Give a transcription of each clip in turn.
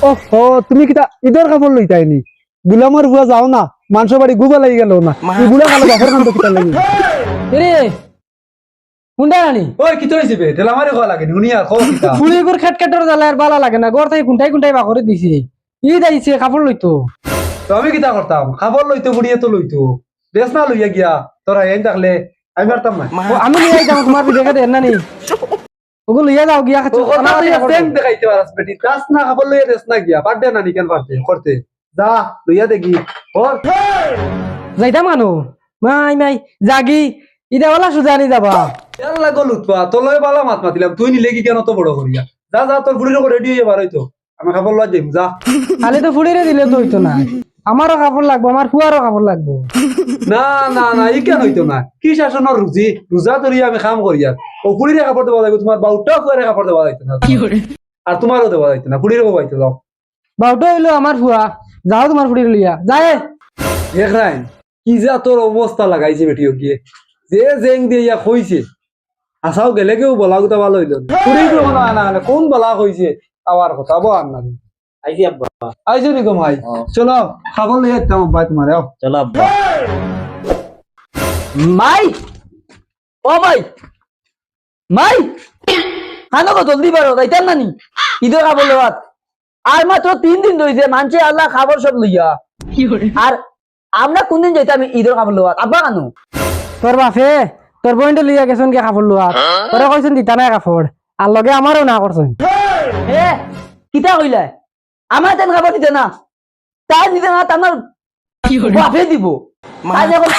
ও তুমি কিতা ঈদের কাপড় লইতাইনি গুলামর বুয়া যাও না মানুষ বাড়ি গুবা লাগি গেল না গুলা কালো বাপর কান্দ কিতা লাগি রে কুন্ডা রানি ওই কিতা হইছে বে তেলা মারি খাওয়া লাগে নুনিয়া খাও কিতা ফুলি করে খেটখেটর জ্বালা আর বালা লাগে না গড় থেকে কুন্টাই বাকরে দিছে ঈদ আইছে কাপড় লইতো তো আমি কিতা করতাম খাবার লইতো বুড়িয়ে তো লইতো দেশ না লইয়া গিয়া তোরা এই থাকলে আমি পারতাম না ও, আমি লিয়ে যাও তোমার বিদেকে দেন না নি ওগুলো লিয়ে যাও গিয়া খাচ্ছ ওনা লইয়া সেম দেখাইতে পারাস বেটি কাজ না খাবার লইয়া দেশ না গিয়া পারদে না নিকেন পারতে করতে যা লইয়া দেখি ওর যাইতাম মানো মাই জাগি ইদা ওলা সুজানি যাবা এল্লা গল উঠবা তোর লয় বালা মাত মাতিলাম তুই নিলে কি কেন তো বড় করিয়া যা যা তোর বুড়ির উপর রেডি হয়ে বার হইতো আমি খাবার লইয়া যাইম যা খালি তো ফুড়িরে দিলে তো হইতো না আমারও কাপড় লাগবো আমার ফুয়ারও কাপড় লাগবো না না না ই কেন হইতো না কি শাসনের রুজি রোজা ধরিয়া আমি কাম করিয়া ও বুড়িরে কাপড় দেওয়া যাইব তোমার বাউটাও ফুয়ারে কাপড় দেওয়া যাইতো না আর তোমারও দেওয়া যাইতো না বুড়িরও পাইতো যাও বাউটো হইলো আমার ফুয়া যাও তোমার ফুড়িরে লিয়া যায় দেখ রাই কি যা তোর অবস্থা লাগাইছে বেটিও গিয়ে যে জেং দিয়ে ইয়া কইছে আসাও গেলে কেউ বলা গুতা ভালো হইল পুরির কোনো না না কোন বলা কইছে আবার কথা বল না আইসি আব্বা আইছো নি ভাই চলো খাবার লইয়া যেতাম ভাই তোমার আও চলো আব্বা মাই ও মাই খানো কো জলদি বারো যাইতাম নানি ঈদের খাবার লওয়াত আর মাত্র 3 দিন রইছে মানছে আল্লাহ খাবার সব লইয়া আর আমরা কোনদিন যাইতাম ঈদের খাবার লওয়াত আব্বা কানো তোর বাপে তোর বইনটা লইয়া গেছন কে খাবার লওয়াত তোরা কইছেন দিতা না কাপড় আর লগে আমারও না করছেন হে কিতা কইলা আমার তেন খাবার দিতে না তাই দিতে না তোমার বাপে দিব আজ এখন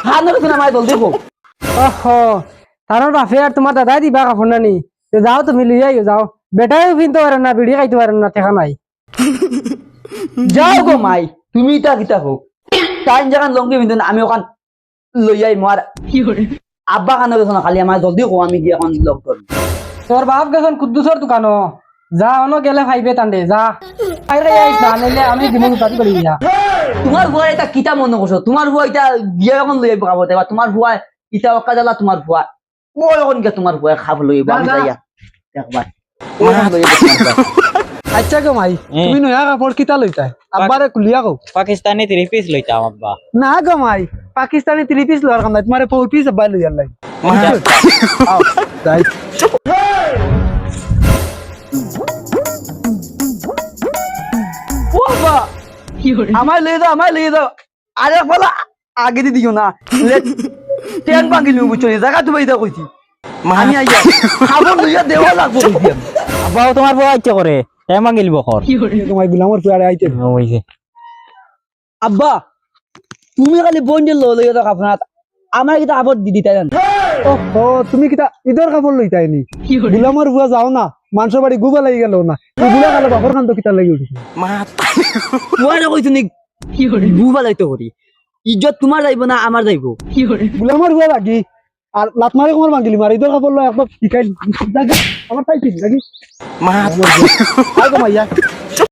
হানো কিছু না মাই জলদি কো ওহো তার বাপে আর তোমার দাদা দিবা কাপড় নানি তো যাও তুমি লইয়া যাও বেটাও কিনতে পারেন না বিড়ি খাইতে পারেন না ঠেকা নাই যাও গো মাই তুমি তা কিতা হোক তাই যখন লঙ্গি বিন্দু আমি ওখান লইয়াই মার আব্বা কানে গেছ না খালি আমার জলদি কো আমি গিয়ে এখন লগ করব তোর বাপ গেছন কুদ্দুসর দোকানো যা অনো গেলে খাইবে তান্ডে যা আইরে আইছ না নাইলে আমি দিমু তাতি করি যা তোমার বুয়া এটা কিতা মনে করছো তোমার বুয়া এটা বিয়া এখন লই পাবো দেবা তোমার বুয়া ইটা ওকা জ্বালা তোমার বুয়া মই এখন কে তোমার বুয়া খাব লইব আমি যাইয়া একবার আচ্ছা গো মাই তুমি নয়া কাপড় কিতা লইতাই আব্বারে কুলিয়া কও পাকিস্তানি 3 পিস লইতাম আব্বা না গো মাই পাকিস্তানি 3 পিস লওয়ার কাম নাই তোমারে 4 পিস আব্বা লইয়া লাই আও যাই ও বাবা আমায় লইয়ে দাও আরে বলা আগে দি দিও না ট্রেন ভাঙিলি বুঝছো জায়গা তুমি এটা কইছি আমি আইয়া খাবার লইয়া দেওয়া লাগবো কইছি আব্বাও তোমার বউ আইতে করে টাইম মাগিল বখর তোমায় গুলামর পুয়ারে আইতে হইছে আব্বা তুমি খালি বন্ধে লইয়া দাও আপনার আমার কিটা আবার দিদি তাই জান ও তুমি কিতা ঈদের কাপড় লইতাইনি গুলামর বুয়া যাও না মানুষ বাড়ি গুবা লাগি গেল না গুলা কালো বাপর কান্দ কিতা লাগি উঠিছে মই না কইছো নি বুবা যাইতো করি ইজ্জত তোমার যাইব না আমার যাইব গুলামর বুয়া লাগি আর লাত মারে কোমর ভাঙিলি মার ঈদের কাপড় লয় একবার শিখাই আমার তাই ঠিক লাগি মা আই গো মাইয়া